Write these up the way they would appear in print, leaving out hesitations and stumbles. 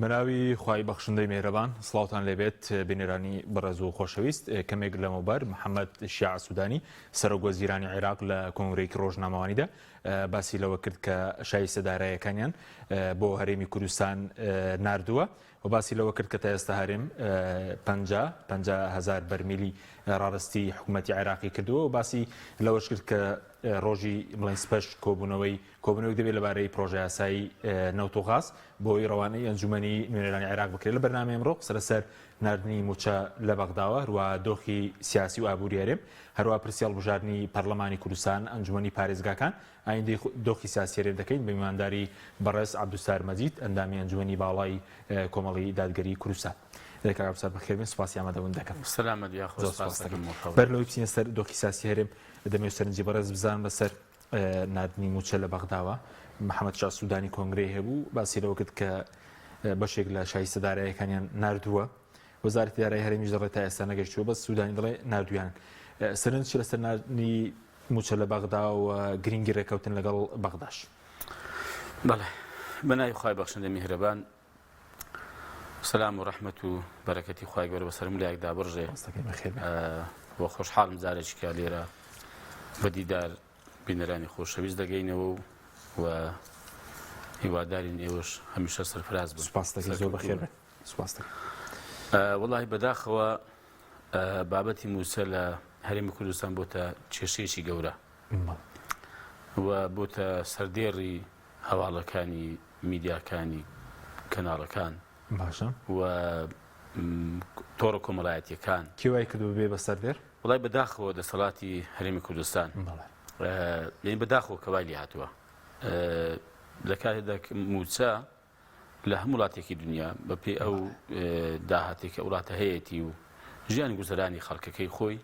بەناوی خوای بەخشندەی میهرەبان سڵاوتان لێبێت بینێرانی بەڕێز و خۆشەویست کەمێک لەمەوبەر محەممەد شیع سوودانی سەرۆگوەزیرانی عێراق لە کۆنگرەیەکی ڕۆژنامەوانیدا باسی لەوە کرد کە شای سەدارایەکانیان بۆ هەرێمی کوردستان ناردووە و باسی لەوە کرد کە تا ئێستا هەرێم 50,000 بەرمیلی ڕاڕستی حکوومەتی عێراقی کردووە و باسی لەوەش کرد کە ڕۆژی بڵین سپەش کۆبوونەوەی دەبێت لەبارەی پرۆژە یاسایی نەوت و غاز بۆی ڕەوانەی ئەنجومەنی نوێنەرانی عێراق بکرێت لە بەرنامەی ئەمڕۆ سەرەسەر ناردنی موچە لە بەغداوە هەروە دۆخی سیاسی و ئابووری هەرێم هەروە پرسی هەڵبژاردننی پەرلەمانی کوردستان ئەنجومەنی پارێزگاکان ئایندەی دۆخی سیاسی هەرێم دەکەین بە میوانداری بەڕێز عەبدولساتار مەجید ئەندامی ئەنجومەنی باڵای کۆمەڵی دادگەری کوردستان. کاکا بەسەر بەخێربێن سوپاسی ئامادەبوون دەکەم. سەلامەت یا خۆش بەر لەوەی بچینە سەر دۆخی سیاسی هەرێم دەمەوێت سەرنجی بەڕێز بزانم بەسەر ناردنی موچە لە بەغداوە محەممەد شیع سوودانی کۆنگرەی هەبوو باسی لەوە کرد کە بەشێک لە شای سەدارایەکانیان ناردووە وەزارەتی دارایی هەرێمیش دەڵێت تا ئێستا نەگەیشتووە بەس سوودانی دەڵێ ناردویان. سەرنج چی لەسەر ناردنی موچە لە بەغدا و گرنگی ڕێکەوتن لەگەڵ بەغداش؟ بەڵێ بەناوی خوای بەخشندەی میهرەبان سلام و ڕەحمەت و بەرەکەتی خوای گەورە بەسەرم لایەکدا بڕژێ بۆ خۆشحاڵم جارێکیکە لێرە بەدیدار بینەرانی خۆشەویست دەگەینەوە و هیوادارین ئێوەش هەمیشە سەرفراز بن. سوپاس دەکەین زۆر بەخێر بێ. سوپاس دەکەم. وەڵاهی بەداخەوە بابەتی موچە لە هەرێمی کوردستان بۆتە کێشەیەکی گەورە و بۆتە سەردێڕی هەواڵەکانی میدیاکانی کەناڵەکان باشە و تۆڕە کۆمەڵایەتیەکان کێوای کردو بێ بە سەردێر؟ وڵای بەداخەوە دەسەڵاتی هەرێمی کوردستان یعنی بەداخەوە کەوای هاتووە لە کاتێکدا موچە لە هەموو وڵاتێکی دنیا بەپێی ئەو داهاتێکە وڵاتە هەیەی و ژیانی گوزەرانی خەڵکەکەی خۆی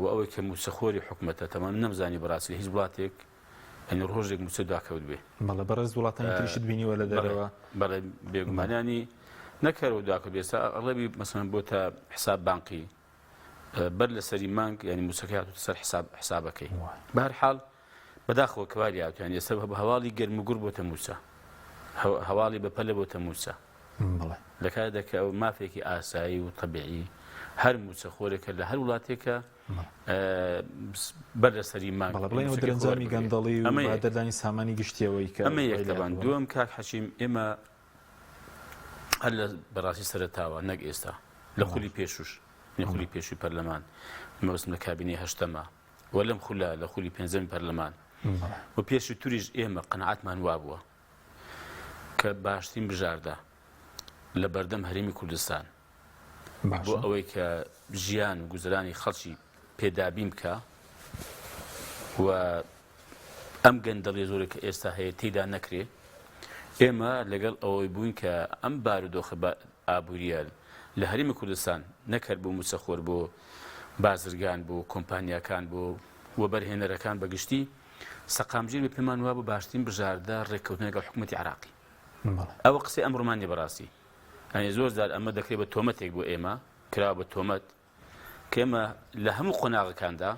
و ئەوەی کە موچەخۆری حکومەتە تەمام نەمزانی بەڕاستی هیچ وڵاتێک ئەنی ڕۆژێک موچە داکەوت بێ. بەڵێ بەڕێز وڵاتانی تریشت بینیوە لە دەرەوە؟ بەڵێ بێگومانیانی نەکەرەوە داکەوت بێ ئەغڵبی مەسەڵەن بۆتە حساب بانقی بەر لە سەری مانگ ینی موچەکە هاتووە سەر حسابەکەی. بەهەرحاڵ بەداخەوە کەوای هاتوویان ئێستا بە هەواڵی گەرموگوڕ بۆتە موچە هەواڵی بەپەلە بۆتە موچە لە کاتێکدا کە ئەو مافێکی ئاسایی و طبیعی هەر موچەخۆرێکە لە هەر وڵاتێکە بەر لە سەری مانگ بڵێن درەنجامی گەندەڵی و دەردانی سامانی گشتیەوەی کە ئەمە یەکتەبان دووەم کاک حەشیم ئێمە هەر لە بەڕاستی سەرەتاوە نەک ئێستا لە خولی پێشوش خولی پێشووی پەرلەمان مەوەسم لە کابینەی هەشتەمە و لەم خولە لە خولی پێنجەمی پەرلەمان و پێشوی توریش ئێمە قەنەعەتمان وابووە کە باشترین بژاردە لە بەردەم هەرێمی کوردستان بۆ ئەوەی کە ژیان و گوزەرانی خەڵکی پێدابین بکە و ئەم گەندەڵی زۆرە کە ئێستا هەیە تێیدا نەکرێ ئێمە لەگەڵ ئەوەی بووین کە ئەم بارودۆخە ئابووریە لە هەرێمی کوردستان نەکرد بۆ موچەخۆر بۆ بازرگان بۆ کۆمپانیاکان بۆ وە بەرهێنەرەکان بەگشتی سەقامگیر بە پێمان وابوو باشترین بژاردە ڕێککەوتن لەگەڵ حکوومەتی عێراقی. ئەوە قسەی ئەمڕۆمانی بەڕاستی ئەنی زۆر جار ئەمە دەکرێت بە تۆمەتێک بۆ ئێمە کراوە بە تۆمەت کە ئێمە لە هەموو قۆناغەکاندا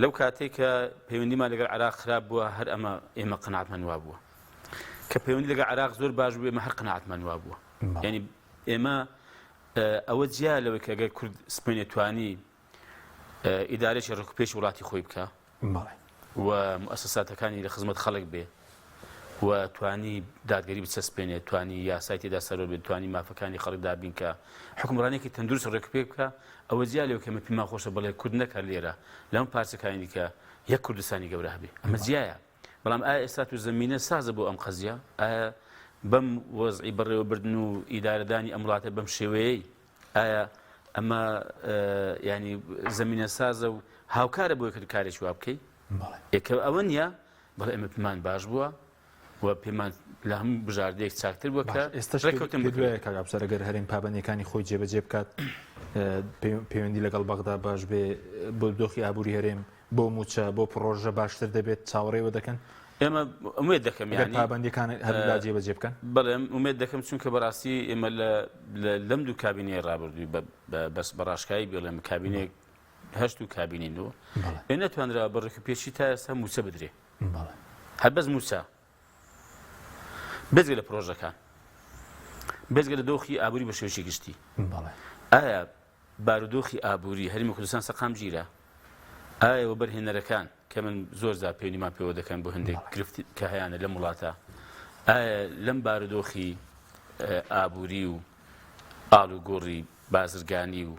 لەو کاتێک کە پەیوەندیمان لەگەڵ عێراق خراپ بووە هەر ئەمە ئێمە قەنەعەتمان وابووە کە پەیوەندی لەگەڵ عێراق زۆر باش بوو ئێمە هەر قەنەعەتمان وابووە. یعنی ئێمە ئەوە جیا لەوەی کە ئەگەر کورد سپێنێ توانی ئیدارێکی ڕێکوپێشی وڵاتی خۆی بکە و موسساتەکانی لە خزمەت خەڵک بێ و توانی دادگەری بچەسپێنێت توانی یاسای تێدا سەرۆر بێت توانی مافەکانی خەڵک دابین کە حکومڕانێکی تەندروست ڕێکوپێ بکە ئەوە جیا لەوە کە ئەمە پێمان خۆشە بڵێ کورد نەکات لێرە لەم پارچەکانی کە یەک کوردستانی گەورە هەبێ ئەمە جیایە. بەڵام ئایا ئێستا تو زەمینە سازە بۆ ئەم قەزیە؟ ئایا بەم وەزعی بەڕێوەبردن و ئیدارەدانی ئەم وڵاتە بەم شێوەیەی ئایا ئەمە ینی زەمینە سازە و هاوکارە بۆ کرد کارێکی وا بکەی؟ یەکە ئەوە نییە بەڵێ ئێمە پێمان باش بووە و پێمان لە هەموو بژاردەیەک چاکتر بووە کە ئێستاێ کاگابسەر ئەگەر هەرێم پابەندەکانی خۆی جێبەجێ بکات پەیوەندی لەگەڵ بەغدا باش بێ بۆ دۆخی ئابووری هەرێم بۆ موچە بۆ پرۆژە باشتر دەبێت چاوەڕێوە دەکەن؟ ئێمە ئومێد دەکەم یعنی پابەندەکان هەرلا جێبەجێ بکەن؟ بەڵێ ئومێد دەکەم چونکە بەڕاستی ئێمە لەم دوو کابینەی ڕابردووی بەس بەڕاشکایی بێڵێم کابینێک هەشت و کابینینەوە ئێ نەتوانرا بە ڕێکوپێشی تا ئێستا موچە بدرێ هەر بەس موچە بەجێ لە پرۆژەکان بێزگە لە دۆخی ئابووری بە شێوەیەکی گشتی ئایا بارودۆخی ئابووری هەرێمی کوردستان سەقام گیرە؟ ئایا وەبەرهێنەرەکان کە من زۆر زار پێوەنیمان پێوە دەکەن بۆ هەندێک گرفت کە هەیەە لەم وڵاتە، ئایا لەم بارودۆخی ئابووری و ئاڵ و گۆڕی بازرگانی و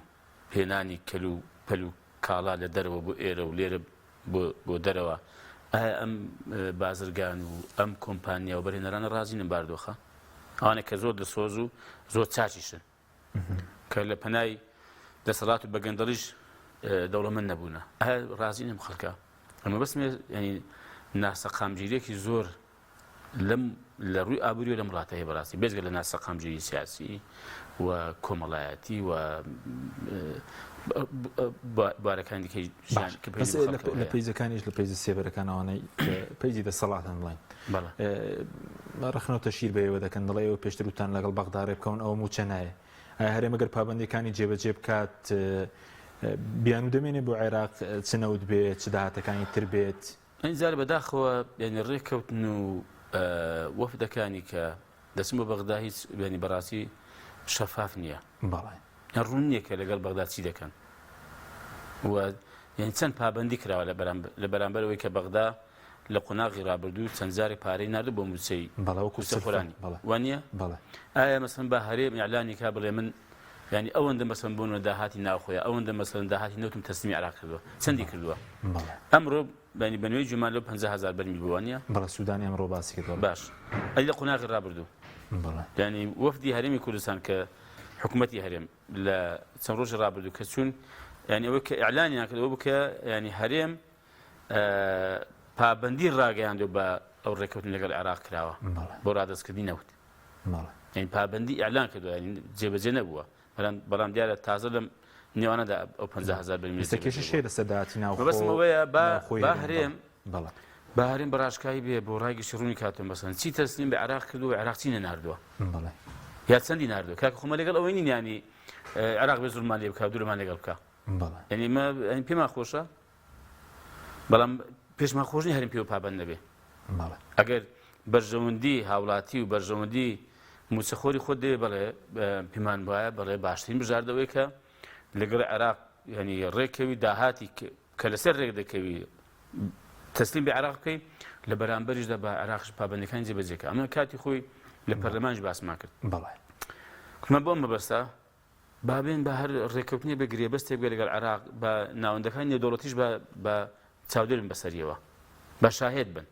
هێنانی کەل و پەل و کاڵا لە دەرەوە بۆ ئێرە و لێرە بۆ دەرەوە، ئایا ئەم بازرگان و ئەم کۆمپانیا و بەرهێنەرانە ڕازینن باردۆخە؟ ئەوانە کە زۆر دەسۆز و زۆر چاچیشن کە لە پەنای دەسەڵات و بەگەندەڵیش دەوڵەمەند نەبوونە، ئایا ڕازینم خەڵکە؟ ئەمە بەسمێ ینی ناسەقامگیریەکی زۆر لە ڕووی ئابووری و لە وڵاتە هەیە بەڕاستی، بێجگە لە ناسەقامگیری سیاسی و کۆمەڵایەتی و بارەکانی دیکەی ژیان لە پەیزەکانیش لە پەیزە سێبەرەکان ئەوانەی پەیزی دەسەڵاتان بڵێن ڕخنەوتە شیر بەیەوە دەکەن دەڵێ ئەوە پێشتر وتان لەگەڵ بەغدا ڕێبکەون ئەوە موچە نایە، ئایا هەرێمەگەر پابەندەکانی جێبەجێ بکات بیان و دەمێنێ بۆ عێراق چ نەوت بێت چ داهاتەکانی تر بێت؟ ئەینجار بەداخەوە یعنی ڕێککەوتن و وەفدەکانی کە دەچن بۆ بەغدا هیچ ینی بەڕاستی شەفاف نییە، ڕوون نییە کە لەگەڵ بەغدا چی دەکەن و یعنی چەند پابەندی کراوە لە بەرامبەرەوەی کە بەغدا لە قۆناغی ڕابردوو چەند جارێک پارەی ناردە بۆ موچەی کوردستانی وانە؟ ئایا مەسەڵەن بە هەرێم ئیعلانی کا بڵێ من ینی ئەوەندە مەسەڵەن بۆنەوە داهاتی ناوخۆیە، ئەوەندە مەسەڵەن داهاتی نەوتم تەسلیمی عێراق کردووە، چەندی کردووە؟ ئەمڕۆ ینی بەنوێی جومان لەو 50,000 بەرمیل بووانە بەڵە سوودانی ئەمڕۆ باسی کردووە باش ئەی لە قۆناغی ڕابردوو ینی وەفدی هەرێمی کوردستان کە حکوومەتی هەرێم لە چەند ڕۆژی ڕابردوو کە چوون ینی ئەوە کە ئیعلانیان کردەوە بکە ینی هەرێم پابەندی ڕاگەیاندوە بە ئەو ڕێکەوتن لەگەڵ عێراق کراوە بۆ ڕادەستکردنی نەوت، ینی پابەندی ئیعلان کردووە ینی جێبەجێ نەبووە، بەڵام دیارە تازە لەم نێوانەدا ئەو 50,000 بەرمیل کێشە شێ لەسەر داهاتی ناوخۆ بەسمەوەیە با هەرێم بەڕاشکایی بێ بۆ ڕای گەشتە ڕوونی کاتۆن بەسەن چی تەسلیم بە عێراق کردووە عێراق چی نەناردووە یا چەندی ناردووە کاکە خۆمە لەگەڵ ئەوەی نین ینی عێراق بێ زوڵمان لێ بکە دوورمان لەگەڵ بکە ینی پێمان خۆشە بەڵام پێشمان خۆش نی هەرێم پێوە پابەند نەبێ ئەگەر بەرژەوەندی هاوڵاتی و بەرژەوەندی موچەخۆری خۆت دەوێ بەڵێ پێمان وایە بەڵێ باشترین بژاردەوەی کە لەگەڵ عێراق ینی ڕێکەوی داهاتی کە لەسەر ڕێک دەکەوی تەسلیم بە عێراق بکەی لە بەرامبەریشدا بە عێراقش پابەندەکانی جێبەجێکە ئەمە کاتی خۆی لە پەرلەمانش باسمان کرد کومە بۆ مەبەستە بابێن بە هەر ڕێکەوتنی بە گرێبەستێک بێ لەگەڵ عێراق بە ناوەندەکانی نێودەوڵەتیش بە چاودێرن بەسەریەوە بە شاهێد بن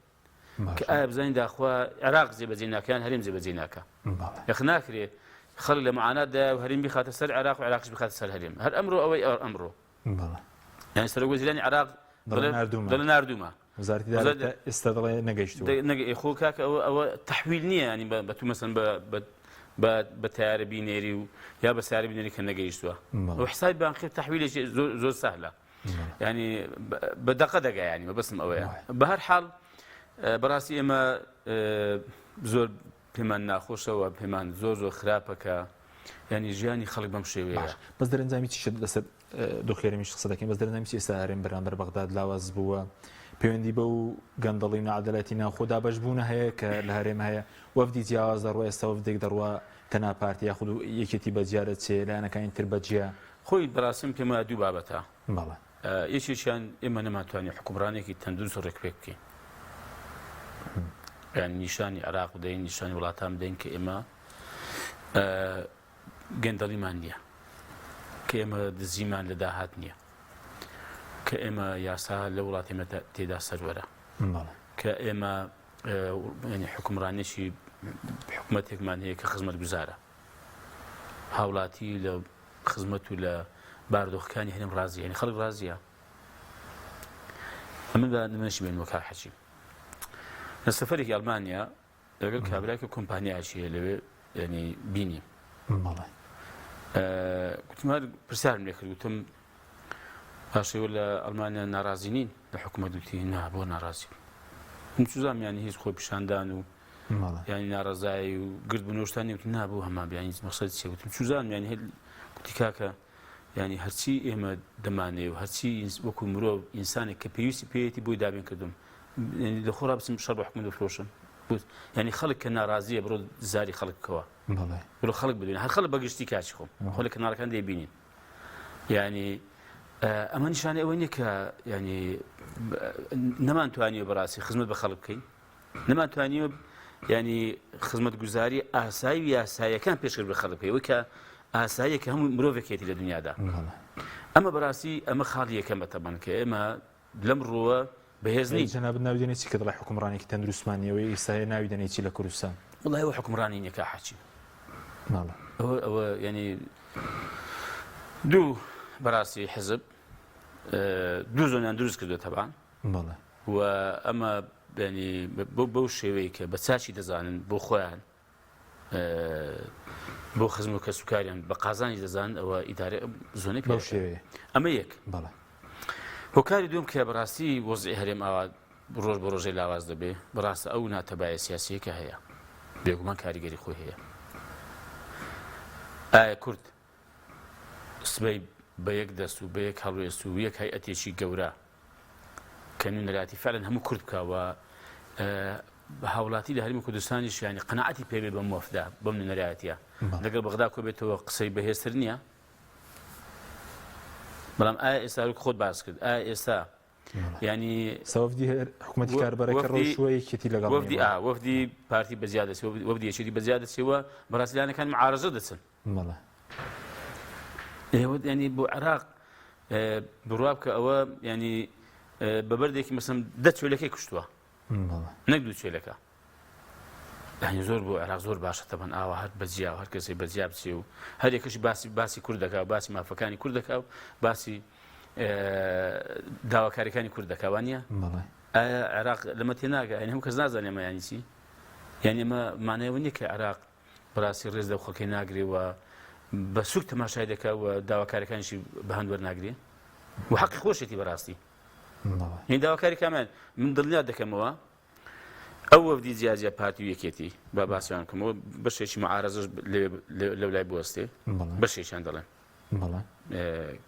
کە ئایا بزانین داخوا عێراق جێبەجێ ناکەیان هەرێم جێبەجێ ناکە یەخ ناکرێ خەڵک لە معاناتدا هەرێم بخاتە سەر عێراق و عێراقش بخاتە سەر هەرێم هەر ئەمڕۆ ئەوەی ئەمڕۆ یعنی سەرۆکوەزیرانی عێراق دڵ ناردوومە ئێستا دەڵێ نەگەیشتووە خۆ کاکە ئەوە تەحویل نییە ینی بە تو مەسەن بە تیارە بینێری و یا بە سیارە بینێری کە نەگەیشتووە ئەو حسابی بانقی تەحویلێکی زۆر سەهلە ینی بە دەقە دەگا ینی مەبەستم ئەوەیە بە هەر حاڵ بەڕاستی ئێمە زۆر پێمان ناخۆشەوە پێمان زۆر خراپەکە ینی ژیانی خەڵک بەم شێوەیە بەس دەرەنجامی چی لەسەر دۆخێرەمیش قسە دەکەین بەس دەرەنجامی چی ئێستا هەرێم بەرامبەر بەغداد لاواز بووە پەیوەندی بە و گەندەڵی نەعەدەڵەتی ناوخۆدا بەشبوونە هەیە کە لە هەرێم هەیە وەفدی جیاواز دەڕوە ئێستا وەفدێک دەڕوە تەنها پارتی یاخود و یەکێتی بەجیارە چێ لایەنەکانی تر بەجیا خۆی بەڕاستیم پێمە دوو بابەتە یەکێکیان ئێمە نەماتوانین حکومڕانێکی تەندروست و ڕێکپێک بکەین یان نیشانی عێراق بدەین نیشانی وڵاتان بدەین کە ئێمە گەندەڵیمان نییە کە ئێمە دزیمان لە داهات نییە کە ئێمە یاسا لە وڵاتی ئێمە تێدا سەروەرە کە ئێمە ینی حکومڕانێکی حکوومەتێکمان هەیە کە خزمەت گوزارە هاوڵاتی لە خزمەت و لە باردۆخەکانی هەرێم ڕازیە ینی خەڵک ڕازیە ئەمە نمونەشی بێن وەک حەجیم لە سەفەرێکی ئەڵمانیا لەگەڵ کابراایکە کۆمپانیایکی هەیە لەوێ ینی بینی گوتمە پرسیارم لێ کرد گوتم پاشەوە لە ئەڵمانیا ناڕازی نین لە حکوومەت وتی نا بۆ ناڕازی چوزام ینی هیچ خۆی پیشاندان و ینی ناڕزایی و گرد بنۆشتانی وتی نابوو هەمان بیانی مەقسەد چێ وتم چوزان ینی گوتی کاکە ینی هەرچی ئێمە دەمانێ و هەرچی وەکو مرۆڤ ئینسانێک کە پێویستی پێیەتی بۆی دابین کردم لە خۆڕا بچم شەڕ بە حکومەت بفرۆشم بۆ ینی خەڵک کە ناڕازیە بڕۆ زاری خەڵکەوە بڕۆ خەڵک بدوین هەر خەڵک بەگشتی کاچی خۆم خۆ لە کەناڵەکان دەیبینین ینی ئەمە نیشانە ئەوەی نییە کە ینی نەمانتوانیوە بەڕاستی خزمەت بە خەڵک بکەین نەمانتوانیوە ینی خزمەت گوزاری ئاسایی و یاساییەکان پێشکەش بە خەڵک بکەی کە ئاساییەکە هەموو مرۆڤێکێتی لە دنیادا ئەمە بەڕاستی ئەمە خاڵی یەکەم بەتەبەن کە ئێمە لەم ڕۆوە بەهێزنی جەناب ناویدێنێت چی کە دڵی حکومڕانێکی تەندروستمانیەوەی ئێستای ناویدێنێت چی لە کوردستان وڵای ئەوە حکومڕانی نییە کە حاچی ئەوە ینی دوو بەڕاستی حزب دوو زۆنیان دروست کردووە تەبان و ئەمە ینی بەو شێوەیە کە بە چاچی دەزانن بۆ خۆیان بۆ خزم و کە سوکاریان بە قازانی دەزانن ئەوە ئیدارە زۆنەی پێ شێوەیە ئەمە یەک هۆکاری دوم کە بەڕاستی وەزعی هەرێم ئاوا ڕۆژ بە ڕۆژەی لاواز دەبێ بەڕاستە ئەو ناتەبایە سیاسیەکە هەیە بێگومان کاریگەری خۆی هەیە ئایا کورد سبەی بە یەک دەست و بە یەک هەڵوێست و یەک هەیئەتێکی گەورە کە نوێنەراتی فعلەن هەموو کورد بکەوە هاوڵاتی لە هەرێمی کوردستانیش ینی قەناعەتی پێبێ بەم وەفدا بەم نوێنەرایەتیە لەگەڵ بەغدا کۆ بێتەوە قسەی بەهێزتر نییە بەڵام ئایا ئێستا خۆت باس کرد ئایا ئێستا ینی سەوەفدی حکوومەتی کاربەرەکە ڕۆژوەیەکێتی لەگەڵ وەفدی پارتی بەزیادەسی وەفدی یەکێتی بەزیادەسیەوە بەڕاستیلانەکان معارەزە دەچن ئێوە ینی بۆ عێراق بڕوا بکە ئەوە ینی بەبەردێکی مەسەڵەن 10 چێلەکەی کوشتووە نەک 2 چێلەکە ینی زۆر بۆ عێراق زۆر باشە تەبەن ئاوا هەر بەجیا و هەر کەسێک بەجیا بچێ و هەر یەکەشی باسی کورد دەکا و باسی مافەکانی کورد دەکا و باسی داواکاریەکانی کورد دەکا وانە ئایا عێراق لەمە تێناگە ینی هەموو کەس نازانێ ئەمە یانی چی یعنی ئەمە مانایەوە نییە کە عێراق بەڕاستی ڕێز لەو خەڵکەی ناگرێەوە بە سوک تەماشای دەکا و داواکاریەکانیشی بە هەند وەرناگرێ و حەقی خۆشێتی بەڕاستی هین داواکاری کامیان من دڵنیا دەکەمەوە ئەو وەفدی جیاجیا پارتی و یەکێتی با باسییان کەمەوە بەشێکی معارەزەش لەو لای بوەستێ بەشێکیان دەڵێن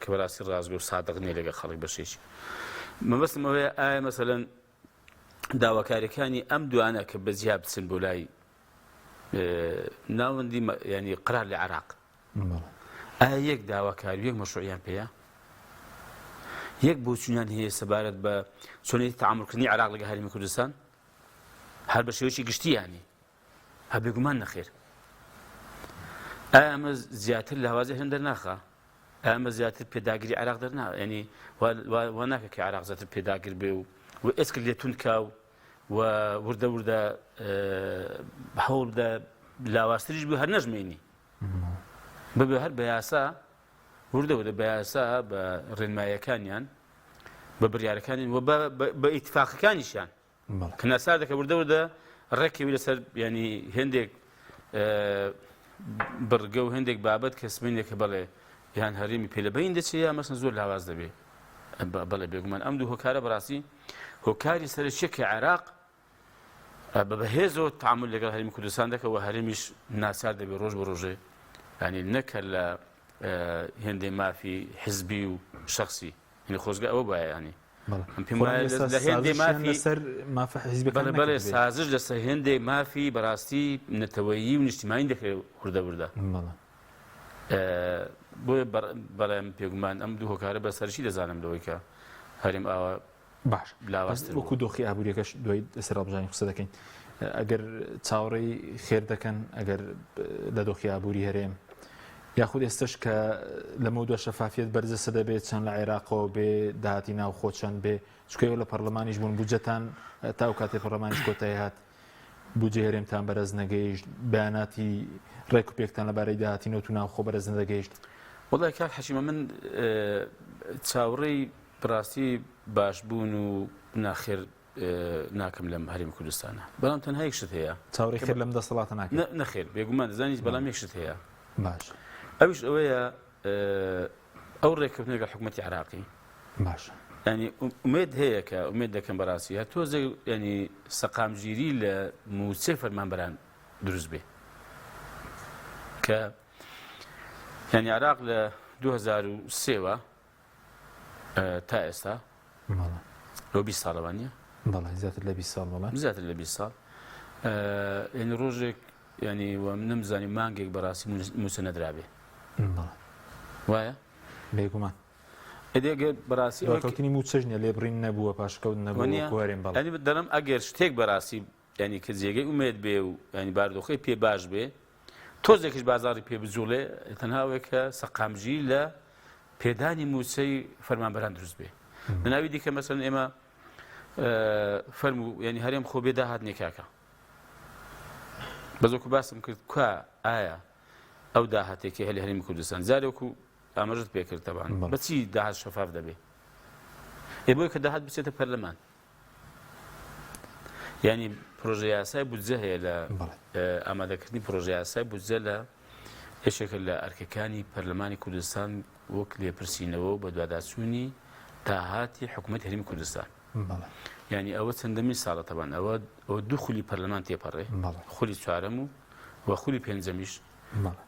کە بەڕاستی ڕاست بێ و سادق نییە لەگە خەڵک بەشێکی مەبەستمەوەیە ئایا مەسەلەن داواکاریەکانی ئەم دوانە کە بەجیا بچن بۆ لای ناوەندی ینی قرار لە عێراق ئایا یەک داواکاری و یەک مەشروعیان پێیە یەک بۆچوونیان هەیە سەبارەت بە چۆنێتی تەعامڵکردنی عێراق لەگەڵ هەرێمی کوردستان هەر بە شێوەیەکی گشتیانی هە بێگومان نەخێر ئایا ئەمە زیاتر لە هەوازی هێن دەرناخە ئایا ئەمە زیاتر پێداگیری عێراق دەرنا ینی وا ناکە کە عێراق زیاتر پێداگر بێ و ئێسکرد لێتون کاو و وردە وردە هەوڵ بدە لاوااستریش بوو هەر نەژمێنی ببێ هەر بە یاسا وردە وردە بە یاسا بە ڕێنماییەکانیان بە بڕیارەکانیان و بە ئیتفاقەکانیشیان کە ناسار دەکە وردە وردە ڕێکەوی لەسەر ینی هێندێک بڕگە و هێندێک بابەت کە سمێنێکە بەڵێ یان هەرێمی پێلەبەین دەچێت یا مەسن زۆر لاواز دەبێ بەڵێ بێگومان ئەم دوو هۆکارە بەڕاستی هۆکاری سەرچێکی عێراق بە بەهێزەوە تعامل لەگەڵ هەرێمی کوردستان دەکەوە هەرێمیش ناسار دەبێت ڕۆژ بە ڕۆژێ ینی نەکە لە هێندێ مافی حزبی و شخصی هەنی خۆزگە ئەوە باە ینی بەڵێ سازش لەسەر هێندێک مافی بەڕاستی نەتەوەیی و نیشتیمانی دەکرێت وردە وردە بۆیە بەڵێم پێگومان ئەم دوو هۆکارە بە سەرشی دەزانم لەوەی کە هەرێم ئاوا باش وەکو دۆخی ئابوووریەکەش دوای لەسەر هەڵبژانی قسە دەکەین ئەگەر چاوەڕێی خێر دەکەن ئەگەر لە دۆخی ئابووری هەرێم یاخود ئێستش کە لەمە دووە شەفافیت بەرزەسە دەبێت چەند لە عێراقەوە بێ داهاتی ناوخۆ چەند بێ چکەوە لە پەرلەمانیش بوون بودجەتان تا و کاتێ پەرلەمانیش کۆتایی هات بودجێ هەرێمتان بەرز نەگەیشت بەیاناتی ڕێک و پێکتان لەبارەی داهاتی نەوت و ناوخۆ بەرز نەدەگەیشت وەڵای کاک حەشیمە من چاوەڕێی بڕاستی باشبوون و ناخێر ناکەم لەم هەرێمی کوردستانە بەڵام تەنها یەک شت هەیە چاوەڕێی خێر لەم دەسەڵاتە ناکەن نەخێر بێگومان دەزانیت بەڵام یەک شت هەیە باش ئەویش ئەوەیە ئەو ڕێککەوتنێک لە حکوومەتی عێراقی باش ینی ئومێد هەیە کە ئومێد دەکەم بەڕاستی هە تۆزێ ینی سەقامگیری لە موچێ فەرمانبەران دروست بێ کە ینی عێراق لە 2003 تا ئێستا لەو 20 ساڵەوانە بەڵێ زیاتر لە 20 ساڵ زیاتر لە 20 ساڵ یعنی ڕۆژێک ینی نەمزانی مانگێک بەڕاستی موسە نەدرابێ وایە بێگومان ئەدێگە بەڕاستی کەوتنی موچەژنیە لێ بڕین نەبووە پاشکەوت نەبووە وەرێن بەڵ ینی دەڵم ئەگەر شتێک بەڕاستی ینی کە جێگەی ئومێد بێ و ینی باردۆخی پێ باش بێ تۆزێکیش بازاری پێ بجوڵێ تەنهاوێک کە سەقامژی لە پێدانی موچەی فەرمانبەران دروست بێ لەناوی دیکە مەسەن ئێمە فەرموو ینی هەرێم خۆ بێ داهات نێکاکە بەزۆکو باسم کرد کا ئایا ئەو داهاتێکی هەلی هەرێمی کوردستان جارێکو ئاماژت پێکرد تەبان بەچی داهات شەفاف دەبێ بۆی کە داهات بچێتە پەرلەمان ینی پرۆژه یاسای بودجە هەیە لە ئامادەکردنی پرۆژه یاسای بودجە لە یەکێکە لە ئەرکەکانی پەرلەمانی کوردستان وەک لێپرسینەوە و بە دوواداچوونی داهاتی حکوومەتی هەرێمی کوردستان ینی ئەوە چەندەمی ساڵە تەبان ئەوە دوو خولی پەرلەمان تێپەڕێ خولی چوارەم و خولی پێنجەمیش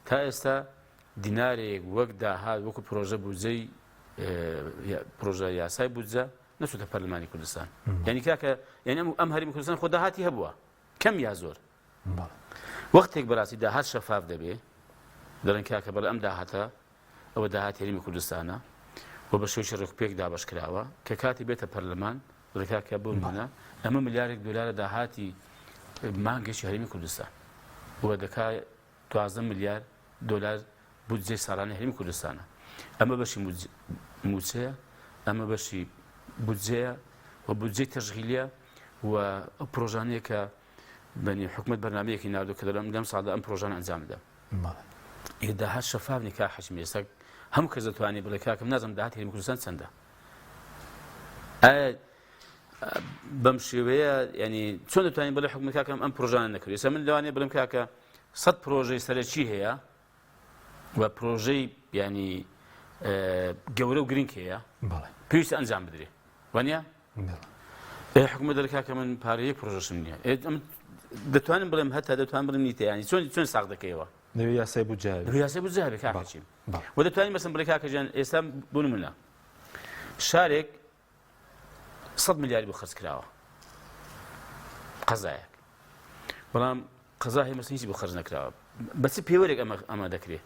تا ئێستا دینارێک وەک داهات وەکو پرۆژە بودجەی پرۆژە یاسای بودجە نەچووتە پەرلەمانی کوردستان ینی کاکە ینی ئەم هەرێمی کوردستان خۆ داهاتی هەبووە کەم یا زۆر وەختێک بەڕاستی داهات شەفاف دەبێ دەڵێن کاکە بەڵێ ئەم داهاتە ئەوە داهاتی هەرێمی کوردستانە و بە شێوەیەکی ڕێکوپێک دابەش کراوە کە کاتی بێتە پەرلەمان ڕێکاکە بۆ نمونە ئەمە ملیارێک دۆلارە داهاتی مانگێکی هەرێمی کوردستان وە دەکات 12 میلیارد دۆلار بودجەی ساڵانەی هەرێمی کوردستانە ئەمە بەشی موچەیە ئەمە بەشی بودجەیە و بودجەی تەشغیلیە و ئەو پرۆژانەیە کە بەنی حکومەت بەرنامەیەکی ناردووە کە دەڵێم لەم ساڵدا ئەم پرۆژانە ئەنجام بدەم داهات شەفاف کا حەشمی ئێستا هەموو کەس دەتوانێت بڵێ کاکەم نازانم داهاتی هەرێمی کوردستان چەندە ئایا بەم شێوەیە ینی چۆن دەتوانین بڵێ حکومەت کاکەم ئەم پرۆژانە نەکرد ئێستا من لەوانەیە بڵێم کاکە 100 پرۆژەی سەرەکی هەیە و پرۆژەی ینی گەورە و گرنگ هەیە پێویستە ئەنجام بدرێ وانە حکومەت دەڵێ کاکە من پارەیەک پرۆژەشم نییە دەتوانم بڵێم هەتا دەتوانم بڵێم نیتە ینی چۆن ساغ دەکەیەوە یاسای بودجە یاسای بودجە هەبێ کاکەچیم و دەتوانین مەسەن بڵێ کاکەجان ئێستا بۆ نمونە شارێک 100 میلیاری بۆ خەرج کراوە قەزایەک بەڵام قەزا هەیە مەسەن هیچی بۆ خەرج نەکراوە بەچی پێوەرێک ئەمە دەکرێت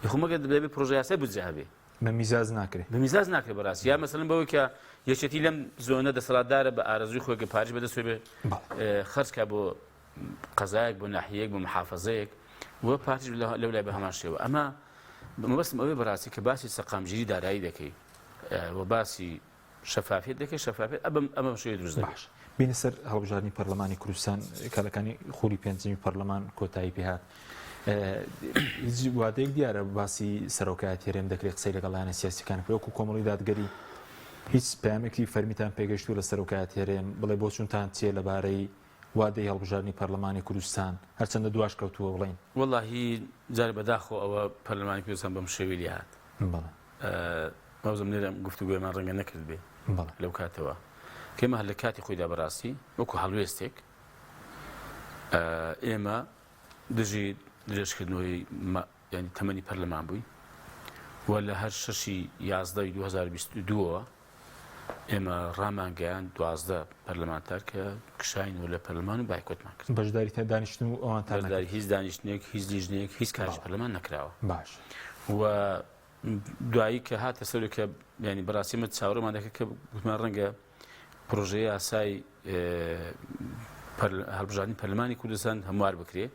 یخمەگە دەبێ پرۆژە یاسای بودجە هەبێ بە میزاز ناکرێت بە میزاز ناکرێت بەڕاستی یا مەسەلەن بەوەی کە یەکێتی لەم زۆنە دەسەڵاتدارە بە ئارەزوی خۆی کە پارێز بەدەست بێ خەرجکە بۆ قەزایەک بۆ ناحیەیەک بۆ محافەزەیەک وە پارتیش لەو لای بە هەمان شێوە ئەمە مەبەستم ئەوەی بەڕاستی کە باسی سەقامژیری دارایی دەکەی و باسی شەفافیت دەکەی شەفافیت ئەمە شوێ دروست دەبێت بینە سەر هەڵبژاردننی پەرلەمانی کوردستان کارەکانی خولی پێنجەمی پەرلەمان کۆتایی پێهات هیچ وادەیەک دیارە باسی سەرۆکایەتی هەرێم دەکرێت قسەی لەگەڵیانە سیاسیەکان وەکو کۆمەڵی دادگەری هیچ پامێکی فەرمیتان پێگەشتووە لە سەرۆکایەتی هەرێم بڵێ بۆ چونتان چیە لەبارەی وادەی هەڵبژاردننی پەرلەمانی کوردستان هەرچەندە دواش کەوتووە بڵین وەڵاهی جارێ بەداخۆ ئەوە پەرلەمانی کوردستان بەم شێوەی هات مەوزم لێرە گفتوگوێمان ڕەنگە نەکرد بێ لەو کاتەوە کێمە هەر لە کاتی خۆیدا بەڕاستی وەکو هەڵوێستێک ئێمە دژی درێژکردنەوەی ینی تەمەنی پەرلەمان بووی و لە هەر 6/11 2022 ئێمە ڕامانگەیان 12 پەرلەمانتار کە کشاینەوە لە پەرلەمان و بایکۆتمان کرد بەشداری تا دانیشتن و ئەوان هیچ دانیشتنێک هیچ لیژنێک هیچ کاریش پەرلەمان نەکراوە باش و دوایی کە هاتە سەرێک کە ینی بەڕاستیمە چاوەڕێمان دەکەت کە گوتمان ڕەنگە پرۆژەیە یاسای هەڵبژاردننی پەرلەمانی کوردستان هەموار بکرێ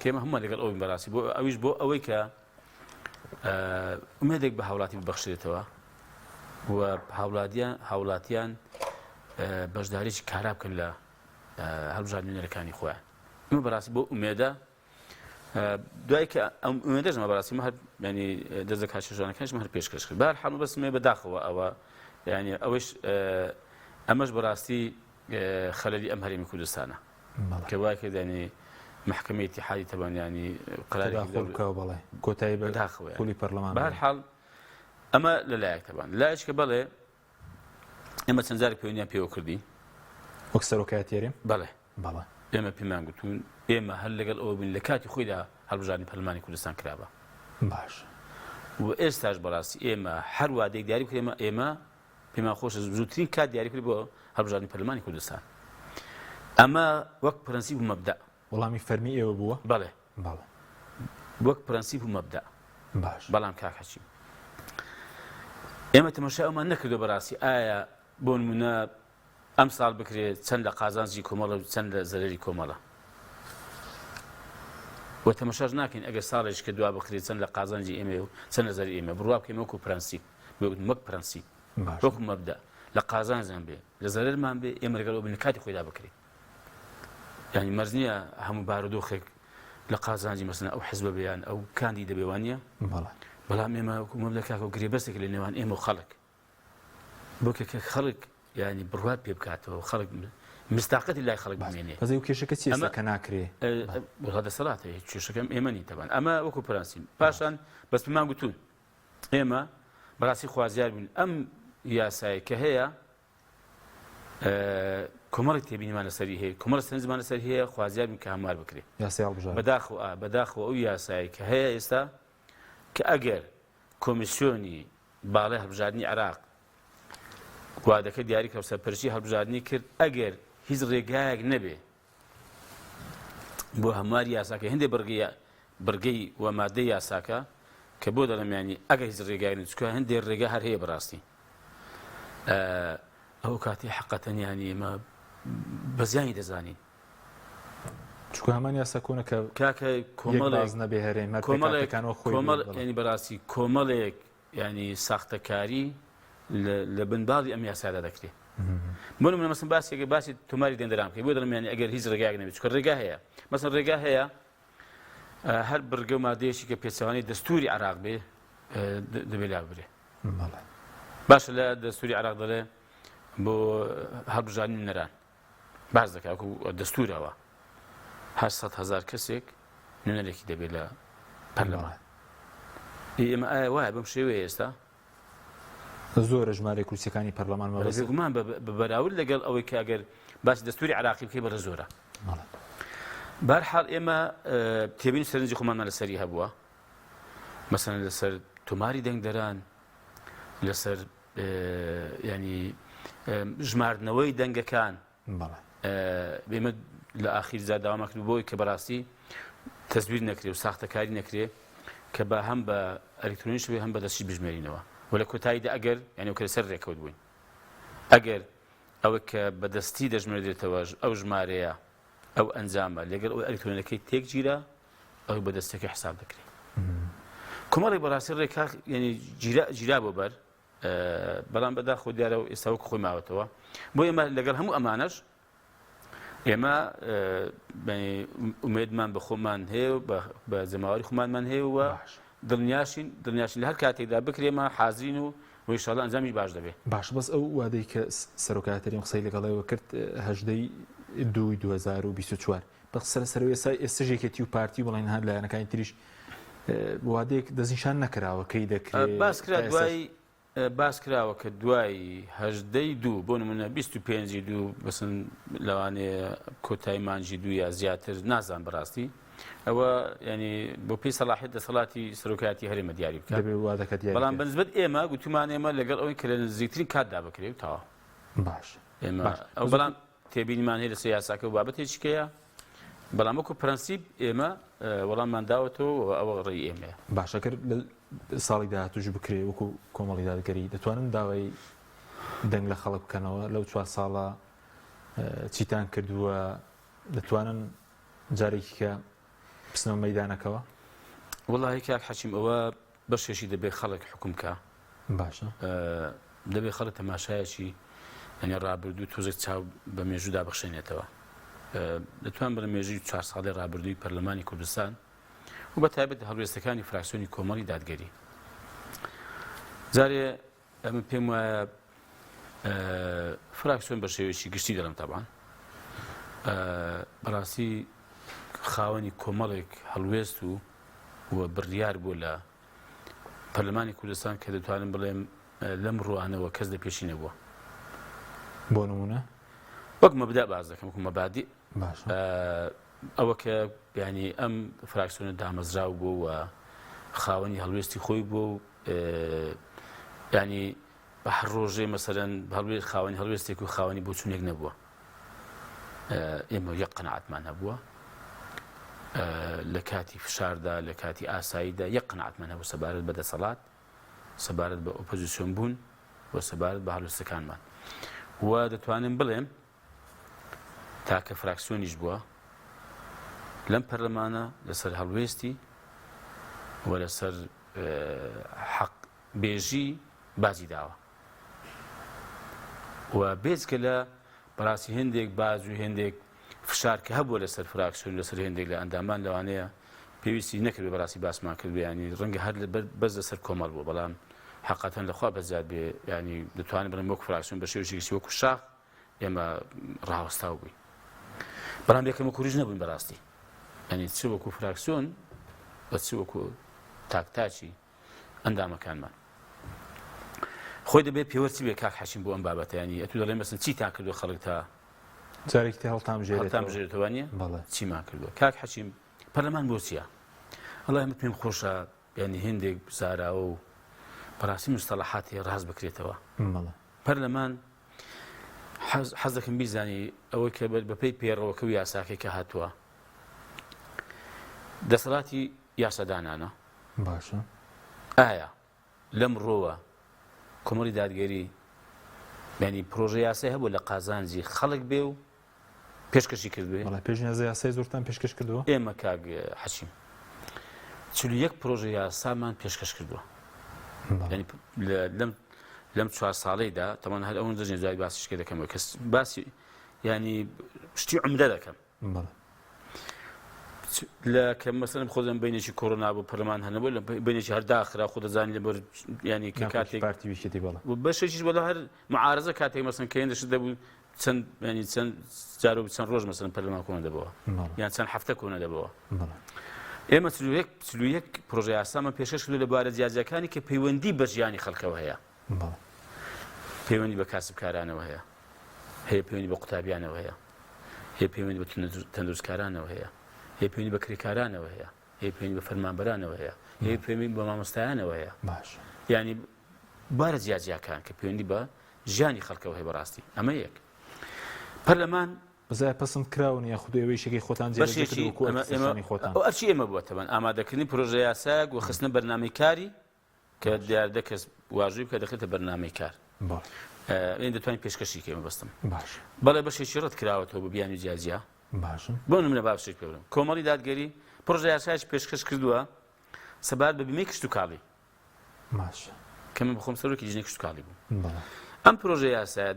کێمە هەمووان لەگەڵ ئەوین بەڕاستی بۆ ئەویش بۆ ئەوەی کە ئومێدێک بە هاوڵاتی ببەخشێتەوە و هاوڵاتیان بەشداریی کارا بکەن لە هەڵبژاردنەکانی خۆیان ئمە بەڕاستی بۆ ئومێدە دوای کە ئەم ئومێدەژمە بەڕاستی مە هەر ینی دەست لە کاشێژانەکانیشمە هەر پێشکەش کرد بەهەرحاڵ بەسمێ بەداخەوە ئەوە ینی ئەوەش ئەمەش بەڕاستی خەلەلی ئەم هەرێمی کوردستانە کە وای کرد ینی محکمەی اتحادی تەبانیانی قراری بڵێ کۆتایی بەداخەوە خولی پەرلەمان بەهەرحاڵ ئەمە لەلایەک تەبان لایەش کە بەڵێ ئێمە چەند جارێک پەیوەندیان پێوە کردی وەک سەرۆکایەتی هەرێم بەڵێ ئێمە پێمان گوتون ئێمە هەر لەگەڵ ئەوە بووین لە کاتی خۆیدا هەڵبژاردننی پەرلەمانی کوردستان کراوە باش و ئێستاش بەڕاستی ئێمە هەر وادەیەک دیاری بکرێمە ئێمە پێمان خۆشە زووترین کات دیاری کرد بۆ هەڵبژاردننی پەرلەمانی کوردستان ئەمە وەک پرەنسیب و مەبدە وەڵامی فەرمی ئێوە بووە بەڵێ بەڵێ وەک پرەنسیپ و مەبدا باش بەڵام کاک حەچیم ئێمە تەماشا ئەومان نەکردو بەڕاستی ئایا بۆ نمونە ئەم ساڵ بکرێت چەند لە قازانجی کۆمەڵە و چەند لە زەرری کۆمەڵە و تەماشاش ناکەین ئەگەر ساڵێک کە دوا بکرێت چەند لە قازانجی ئێمە و چەند لە زەری ئێمە بڕوا بکەین وەکو پرەنسیپ وەک پرەنسیپ وەکو مەبدا لە قازانجان بێ لە زەرەرمان بێ ئێمە لەگەڵ بن کاتی خۆیدا بکرێت یعنی مەرج نییە هەموو بارودۆخێک لە قازانجی مەسەڵەن ئەو حیزبە بێیان ئەو کاندی دەبێوانە بەڵام ئێمە وەکو مەبدا کاکە و گرێبەستێک لە نێوان ئێمە و خەڵک بۆ کە خەڵک ینی بڕوات پێ بکاتەوە خەڵک مستاقەتی لای خەڵک بمێنێ بەزەی و کێشەکە چیە کە ناکرێ دەسەڵاتە کێشەکەم ئێمە نی تەبان ئەمە وەکو پرەنسیپ پاشان بەس پێمان گوتون ئێمە بەڕاستی خوازیار بوون ئەم یاسای کە هەیە کۆمەڵی تێبینیمان لەسەری هەیە کۆمەڵ سەرنجمان لەسەر هەیە خوازیار بوون کە هەموار بکرێت بەداخەوە ئەو یاسایی کە هەیە ئێستا کە ئەگەر کۆمیسیۆنی باڵای هەڵبژاردننی عێراق گوادەکە دیاری کە سەرپەرشتی هەڵبژاردننی کرد ئەگەر هیچ ڕێگایەک نەبێ بۆ هەمواری یاساکە هەندێک بەرگەی و مادەی یاساکە کە بۆ دەڵەمیانی ئەگەر هیچ ڕێگای نچکە هەندێک ڕێگا هەر هەیە بەڕاستی ئەو کاتی حەقەتەنیانی ئێمە بەزیانی دەزانین چکو هەمان یاسا کۆنە کە کاکە کۆمەڵێک نەبێ هەرێمە کۆمەڵەکانەوە خۆی ینی بەڕاستی کۆمەڵێک ینی ساختەکاری لە بنباڵی ئەم یاسادا دەکرێت بۆ نمونە مەسەڵەن باسێکە باسی تۆماری دێندەرام بکەین بۆ دەڵێمیانی ئەگەر هیچ ڕێگایەک نەبێت چکە ڕێگا هەیە مەسەڵەن ڕێگا هەیە هەر بڕگە و مادەیەکی کە پێچەوانی دەستوری عێراق بێ دەبێت لا ببرێ باشە لە دەستوری عێراق دەڵێ بۆ هەڵبژاردننی نەران باز دەکات وەکو دەستورەوە 800,000 کەسێک نوێنەرێکی دەبێت لە پەرلەمان ئێمە ئایا وایە بەم شێوەیە ئێستا زۆرە ژمارە کورسیەکانی پەرلەمان گومان بەراورد لەگەڵ ئەوەی کە ئەگەر باسی دەستوری عێراقی بکەی بەرە زۆرە بەرحاڵ ئێمە تێبین سەرنجی خۆمانمان لەسەری هەبووە مەسەڵەن لەسەر تۆماری دەنگدەران لەسەر ینی ژماردنەوەی دەنگەکان بێمە لە ئاخیر زاد داوامە کرد بۆی کە بەڕاستی تەزویر نەکرێ و ساختەکاری نەکرێ کە بە هەم بە ئەلکترۆنیش بێ هەم بە دەستی بژمێرینەوە و لە کۆتاییدا ئەگەر یعنی کە لەسەر ڕێکەوت بووین ئەگەر ئەوە کە بەدەستی دەژمێرێتەوە ئەو ژمارەیە ئەو ئەنجامە لەگەڵ ئەو ئەلکترۆنەکەی تێک گیرە ئەوی بەدەستەکە حساب دەکرێت کۆمەڵی بەڕاستی ڕێکا ینی گیرا بۆ بەر بەڵام بەداخۆ دیارە و ئێستا وەکو خۆی ماوەتەوە بۆ ئێمە لەگەڵ هەموو ئەمانەش ئێمە ئومێدمان بە خۆمان هەیە و بە جەماوەری خۆمانمان هەیە و دڵنیاشین لە هەر کاتێکدا بکرێمە حازرین و ئینشاڵڵا ئەنجامی باش دەبێت باش بەس ئەو وادەی کە سەرۆکاتەریم قسەی لەگەڵەوە کرد 2024 بە سەرەوەی ئێستاژێکێتی و پارتی بڵێن هەر لایەنەکانی تریش وادەیەک دەستنیشان نەکراوە کەی دەکرێت باس کراوە کە دوای 18 بۆ نمونە 25 بەسن لەوانەیە کۆتایی مانجی 2 یا زیاتر نازان بەڕاستی ئەوە ینی بۆ پێی سەلاحیت دەسەڵاتی سەرۆکایەتی هەرێمە دیاری بکات بەڵام بەنسبەت ئێمە گوتومان ئێمە لەگەڵ ئەوەی کە لە نزیکترین کاتدا بکرێت تاوە باش ئێمە ئەو بەڵام تێبینیمان هەیە لە سیاساکە و بابەتێکیکەیە بەڵام وەکو پرەنسیپ ئێمە وەڵاممان داوەتەوە ئەوە ڕێی ئێمەیە باشەکە ساڵی داهاتوش بکرێ وەکو کۆمەڵی دادگەری دەتوانن داوای دەنگ لە خەڵک بکەنەوە لەو 4 ساڵە چیتان کردووە دەتوانن جارێکی کە بچنەوە مەیدانەکەوە وەڵڵاهی کاک حەچیم ئەوە بەشێکی دەبێت خەڵک حکومکە باشە دەبێت خەڵک تەماشایەکی ینی ڕابردوو تۆزێک چاو بە مێژوو دابەخشێنێتەوە دەتوان بە مێژوی 4 ساڵی ڕابردووی پەرلەمانی کوردستان و بە تایبەت هەڵوێستەکانی فراکسیۆنی کۆمەڵی دادگەری جارێ ئەمە پێم وایە فراکسیۆن بە شێوەیەکی گشتی دەڵم تەبان بەڕاستی خاوەنی کۆمەڵێک هەڵوێست و بڕیار بوو لە پەرلەمانی کوردستان کە دەتوانم بڵێم لەم ڕوانەوە کەس دەپێشی نەبووە بۆ نمونە وەک مەبدا باز دەکەم وەکو مەبادی ئەوە کە ینی ئەم فراکسیۆنە دامەزراو بوو و خاوەنی هەڵوێستی خۆی بوو و ینی بە هەر ڕۆژێ مەسەرەن خاوەنی هەڵوێستێک و خاوەنی بۆ چوونێک نەبووە ئێمە یەک قەناعەتمان هەبووە لە کاتی فشاردا لە کاتی ئاساییدا یەک قەناعەتمان هەبوو سەبارەت بە دەسەڵات سەبارەت بە ئۆپۆزیسیۆن بوون و سەبارەت بە هەڵوێستەکانمان و دەتوانم بڵێم تاکە فراکسیۆنیش بووە لەم پەرلەمانە لەسەر هەڵوێستی و لەسەر حەق بێژی بازی داوە و بێجگە لە بەڕاستی هێندێک باز و هێندێک فشار کە هەبووە لەسەر فراکسیۆن لەسەر هێندێک لە ئەندامان لەوانەیە پێویستی نەکرد بەڕاستی باسمان کرد ینی ڕەنگە هەر بەس لەسەر کۆمەڵ بوو بەڵام حقەتەن لەخوا بەزیاد بێ ینی دەتوانین بڵێم وەکو فراکسیۆن بە شێوەیەکی وەکو شاخ ئێمە ڕاوەستاو بووین بەڵام یەکەمە کوریژ نەبووین بەڕاستی ینی چ وەکو فراکسیۆن بە چ وەکو تاکتاکی ئەندامەکانمان خۆی دەبێت پێوەرچی بێ کاک حەشیم بۆ ئەم بابەتە ینی ئەتو دەڵێ مەسن چی تا کردو خەڵک تا جارێکی هەڵتام ژێرێتەوە نیە چیمان کردووە کاک حەشیم پەرلەمان بۆ چییە وەڵای ئەمە پێم خۆشە ینی هێندێک بزاراوە و بەڕاستی مستەڵەحاتی ڕاست بکرێتەوە پەرلەمان حەز دەکەم بیزانی ئەوەی کە بەپێی پێڕەوەکە و یاساکەی کە هاتووە دەسەڵاتی یاسادانانە باشە ئایا لەم ڕۆوە کۆمەڵی دادگەری ینی پرۆژە یاسای هەبوو لە قازانجی خەڵک بێ و پێشکەشی کردوێ پێشنیازە یاسای زۆرتان پێشکەش کردووە ئێمە کاک حەشیم 41 پرۆژە یاسامان پێشکەش کردووە لەم 4 ساڵەیدا تەمان هەر ئەوەن دەژێن دوای باسیشکە دەکەمەوە کەس باسی ینی شتی عمدە دەکەم لە کە مەسەلەن خۆدەم بینێکی کۆڕۆنا بۆ پەرلەمان هەنەبوو لە بینێکی هەر داخرا خۆ دەزانین لەبەر ینی کە کاتێک پارتیویشتی بەڵە بەشێکیش بەڵە هەر معارەزە کاتێک مەسەن کە هێندەش دەبوو چەند ینی چەند جار و چەند ڕۆژ مەسەلەن پەرلەمان کۆنە دەبەوە یان چەند هەفتە کۆنە دەبەوە ئێمە 41 پرۆژە یاسامان پێشکەش کردو لەبارە جیاجەکانی کە پەیوەندی بە ژیانی خەڵکەوە هەیە پەیوەندی بە کاسبکارانەوە هەیە هەیە پەیوەندی بە قوتابیانەوە هەیە هەیە پەیوەندی بە تەندروستکارانەوە هەیە هەیە پەیوەندی بە کرێکارانەوە هەیە هەیە پەیوەندی بە فەرمانبەرانەوە هەیە هەیە پەیوەندی بە مامۆستایانەوە هەیە باش ینی بارە جیاجیاکان کە پەیوەندی بە ژیانی خەڵکەوە هەیە بەڕاستی ئەمە یەک پەرلەمان بەزای پەسەند کراون یا خودەوەی شەکەی خۆتان جێڕانی خۆتان ئەرچی ئێمە بووە تەبەن ئامادەکردنی پرۆژە یاساک و خستنە بەرنامەی کاری کە دیاردە کەس واژووی بکە دەخێتە بەرنامەی کار ئێن دەتوانین پێشکەشی کە ئێمە بەستم باش بەڵێ بەشێکی ڕەت کراوەتەوە بە بیانی جیاجیا باشم بۆ نمونە بابشێک پێ بڵێم کۆمەڵی دادگەری پرۆژە یاسایش پێشکەش کردووە سەبارەت بە بیمەی کشت و کاڵی باش کە من بخۆم سەرۆکی ژنێ کشت و کاڵی بووم بەڵێ ئەم پرۆژە یاسایە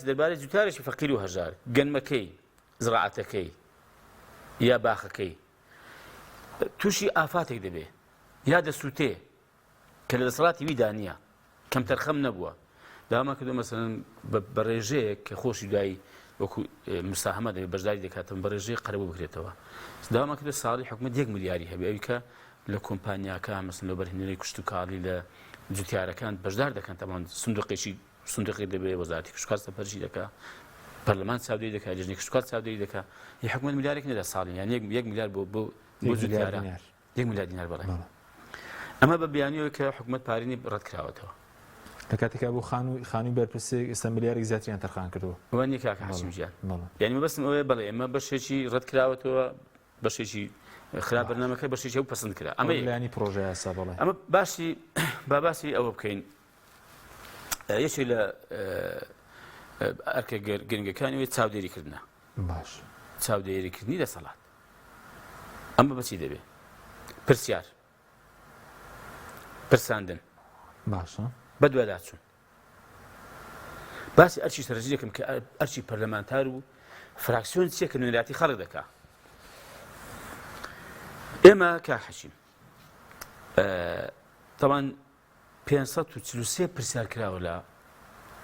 دەربارەی جوتارێکی فەقیر و هەژار گەنمەکەی زراعەتەکەی یا باخەکەی تووشی ئافاتێک دەبێ یا دەسووتێ کە لە دەسەڵاتی ویدا نییە کەم تەرخەم نەبووە داما کردو مەسەلەن بە ڕێژەیەک کە خۆشی دوایی وەکو مساهمە دەبێت بەشداری دەکاتم بە ڕێژەیە قەرەبوو بکرێتەوە داما کردو ساڵی حکومەت 1 ملیاری هەبێ ئەوی کە لە کۆمپانیاکە مەسەن لە بەرهێنەری کشت و کاڵی لە جوتیارەکان بەشدار دەکەن تەمان سندوقی دەبێت وەزارەتی کشت و کار سەپەرشی دەکات پەرلەمان چاودێری دەکات لێژنەی کشت و کار چاودێری دەکات هی حکومەت ملیارێک نەدا ساڵی یان 1 ملیار بۆ جوتیارە 1 ملیار دینار بەڵێ ئەمە بە بیانیەوەی کە حکومەت پارینی ڕەت کراوەتەوە لە کاتێکا بۆ خانووی بەرپرسێک ئێستا ملیارێک زیاتریان تەرخان کردووە ئەوە نیە کاکە حەشیم گیان یعنی مەبەستم ئەوەیە بەڵێ ئێمە بەشێکی ڕەت کراوەتەوە بەشێکی خراپ بەرنامەکە بەشێکی ئەو پەسەند کرا ئەمە لایانی پرۆژە یاسا بەڵێ ئەمە باسی ئەوە بکەین یەکێک لە ئەرکە گرنگەکانی وێ چاودێریکردنە باش چاودێریکردنی دەسەڵات ئەمە بەچی دەبێت پرسیار پرساندن باشە بەدواداچوون باسی ئەرچی سەرنجی دەکەم کە ئەرچی پەرلەمانتار و فراکسیۆن چییە کە نوێنەراتی خەڵک دەکات ئێمە کا حەشیم تەوان 543 پرسیار کراوە لە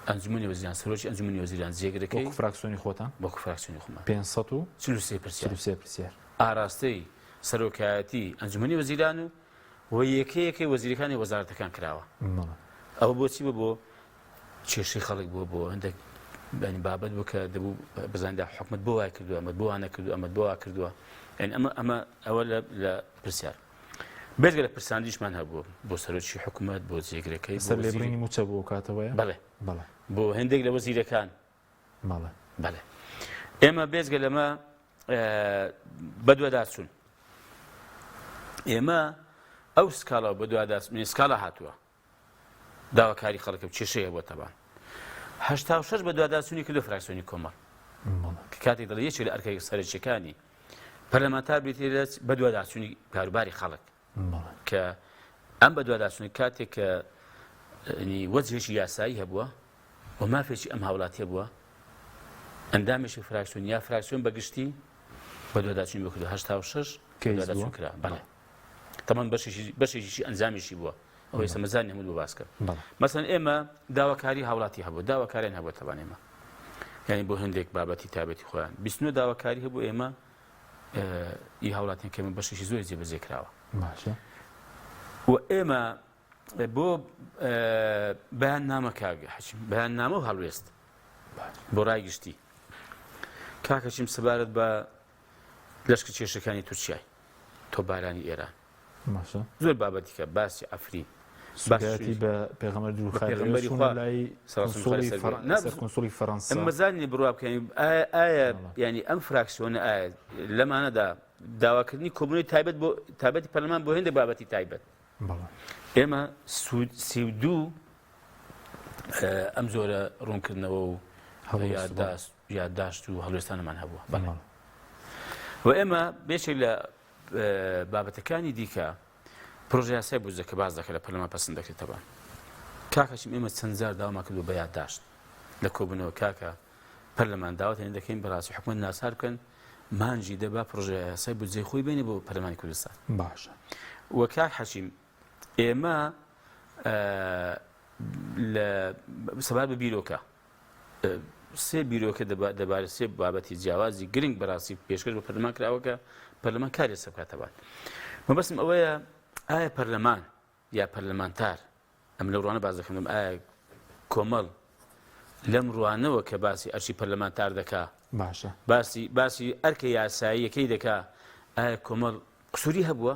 ئەنجومەنی وەزیران سەرۆکی ئەنجومەنی وەزیران جێگرەکەی فراکسیۆنی خۆتان وەکو فراکسیۆنی خۆمان 543 پرسیار ئاراستەی سەرۆکایەتی ئەنجومەنی وەزیران و یەکەیەکی وەزیرەکانی وەزارەتەکان کراوە ئەوە بۆچی بۆ کێشەی خەڵک بۆ هەندێک بابەت بوو کە دەبوو بزاندا حکومەت بۆ وای کردووە ئەمە بۆ وانە کردو ئەمە بۆ وا کردووە ئەوە لە پرسیار بێژگە لە پرساندیشمان هەبوو بۆ سەرۆکی حکومەت بۆ جێگرەکەی سەر لێبڕینی موچە بۆ کاتەوەیە بەڵێ بەڵێ بۆ هەندێک لە وەزیرەکان بەڵێ بەڵێ ئێمە بێژگە لەمە بەدوەداچوون ئێمە ئەو سکاڵەوە بە دوواداچوونی سکاڵە هاتووە داواکاری خەڵکە کێشەیە بۆ تەبان 86 بە دوواداچوونی کردو فراکسیۆنی کۆمەڵ کە کاتێک دەڵێ یەکێک لە ئەرکێک سەرچیەکانی پەرلەمانتار بێتێت بە دوواداچوونی کاروباری خەڵک کە ئەم بە دوواداچوونی کاتێک کە وەجهێکی یاسایی هەبووە و مافێکی ئەم هاوڵاتیە بووە ئەندامێکی فراکسیۆن یا فراکسیۆن بەگشتی بە دوواداچوونی بۆ کردو 86 دوواداچوون کرا بەڵێ تەمان بەشێکی ئەنجامیشی بووە ئەوەی سەمەزانی هەموو بۆ باس کرد مەسەن ئێمە داواکاری هاوڵاتی هەبوو داواکاریان هەبووە تەبان ئێمە یعنی بۆ هەندێک بابەتی تایبەتی خۆیان 29 داواکاری هەبوو ئێمە ئی هاوڵاتیان کە ئێمە بەشێکی زۆر جێبەجێ کراوە و ئێمە بۆ بەیان نامە کاگە حەچیم بەیان نامە و هەڵوێست بۆ ڕای گشتی کاکەچیم سەبارەت بە لەشکە کێشەکانی تورکیای تۆبارانی ئێران زۆر بابەتی کە باسی ئەفرین باسی بە پێغەمبەر پێغەمبەری خوا کۆنسوڵی فەڕەنسا ئەمە زانینی بڕوا بکەین ئایا ینی ئەم فراکسیۆنە ئایا لەمانەدا داواکردنی کۆبوونەوەی تایبەتی پەرلەمان بۆ هێندە بابەتی تایبەت ئێمە 32 ئەم زۆرە ڕوونکردنەوە و یادداشت و هەڵوێستانەمان هەبووە و ئێمە بێشێک لە بابەتەکانی دیکە پرۆژە یاسای بوجە کە باز دەکە لە پەرلەمان پەسەند دەکرێتەوە کاکەشیم ئێمە چەند جار داوامان کردو بە یادداشت لە کۆبوونەوە کاکە پەرلەمان داوات هێن دەکەین بەڕاستی حکومەت ناسار بکەن مانجی دەبا پرۆژە یاسای بودجەی خۆی بینێ بۆ پەرلەمانی کوردستان باشە وە کاک حەچیم ئێمە لە سەبار بە بیرۆکە سێ بیرۆکە دەبارەت سێ بابەتی جیاوازی گرنگ بەڕاستی پێشکەش بە پەرلەمان کراوەکە پەرلەمان کاری سەر بکاتەوە مەبەستم ئەوەیە ئایا پەرلەمان یا پەرلەمانتار ئەم لە ڕوانە باز دەکەم ئایا کۆمەڵ لەم ڕوانەوە کە باسی ئەرچی پەرلەمانتار دەکا باشە باسی ئەرکە یاسایی یەکەی دەکا ئایا کۆمەڵ قسووری هەبووە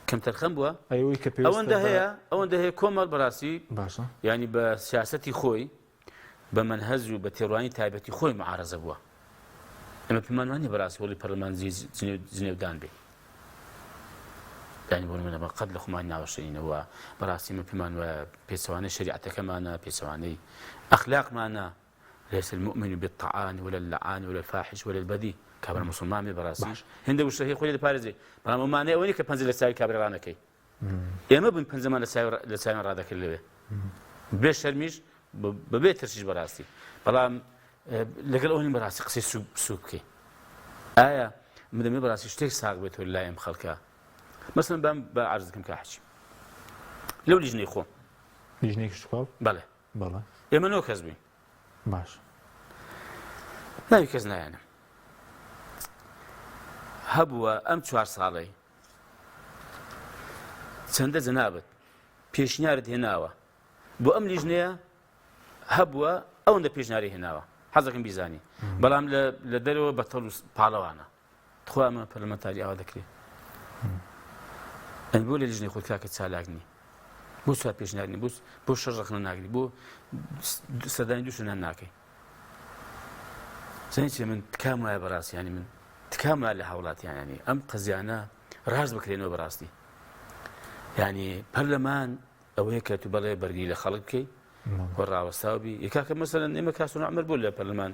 کەم تەرخەم بووە ئەوەندە هەیە کۆمەڵ بەڕاستی باشە ینی بە سیاسەتی خۆی بە مەنهەج و بە تێڕوانی تایبەتی خۆی معارەزە بووە ئەمە پێمانوانی بەڕاستی هۆڵی پەرلەمان جنێودان بێ ینی بۆ نمونە بە قەت لە خۆمان ناوەشەینەوە بەڕاستی من پێمان وایە پێچەوانەی شریعەتەکەمانە پێچەوانەی ئەخلاقمانە ليس المؤمن بالطعان ولا اللعان ولا الفاحش ولا البذيء كابر مسلمان بەڕاستی هێندە وشە هەیە خۆی دەپارێزێ بەڵام ئەومانەیە ئەوەی کە پەنجە لە چاوی کابرەڕانەکەی ئێمە بن پەنجەمان لە چاویان ڕادەکرد لەوێ بێ شەرمیش بەبێ ترسیش بەڕاستی بەڵام لەگەڵ ئەوەی بەڕاستی قسەی سووک بکەی ئایا مدەمێ بەڕاستی شتێک ساغ بێتەوە لای ئەم خەڵکە مەسەڵەن بە عەرز دەکەم کە حەچیم لەو لیژنەی خۆم لیژنەیەکی شکاو بەڵێ ئێمە 9 کەس بووین باش ناوی کەس نایانم هەبووە ئەم 4 ساڵەی چەندە جەنابەت پێشنیارت هێناوە بۆ ئەم لیژنەیە هەبووە ئەوەندە پێشنیاری هێناوە حەزەکەم بیزانی بەڵام لە دەرەوە بەتەڵ و پاڵەوانە تخوا ئەمە پەرلەمانتاری ئاوا دەکرێت ئەن بۆ لە لیژنەی خۆت کاکە چالاکنی بۆ چوار پێشنیارنی بۆ شەش ڕەخنە ناگری بۆ سەردانی دووشنان ناکەی زەنی چێ من تکام وایە بەڕاستی ینی من تکام وایە لە هاوڵاتیانی ئەم قەزیانە ڕاست بکرێنەوە بەڕاستی ینی پەرلەمان ئەوەیە کە تو بەڵێ بەرگی لە خەڵک بکەی وە ڕاوەستاوبی یەکاکە مەسەلەن ئێمە کاسون عەمەر بوو لە پەرلەمان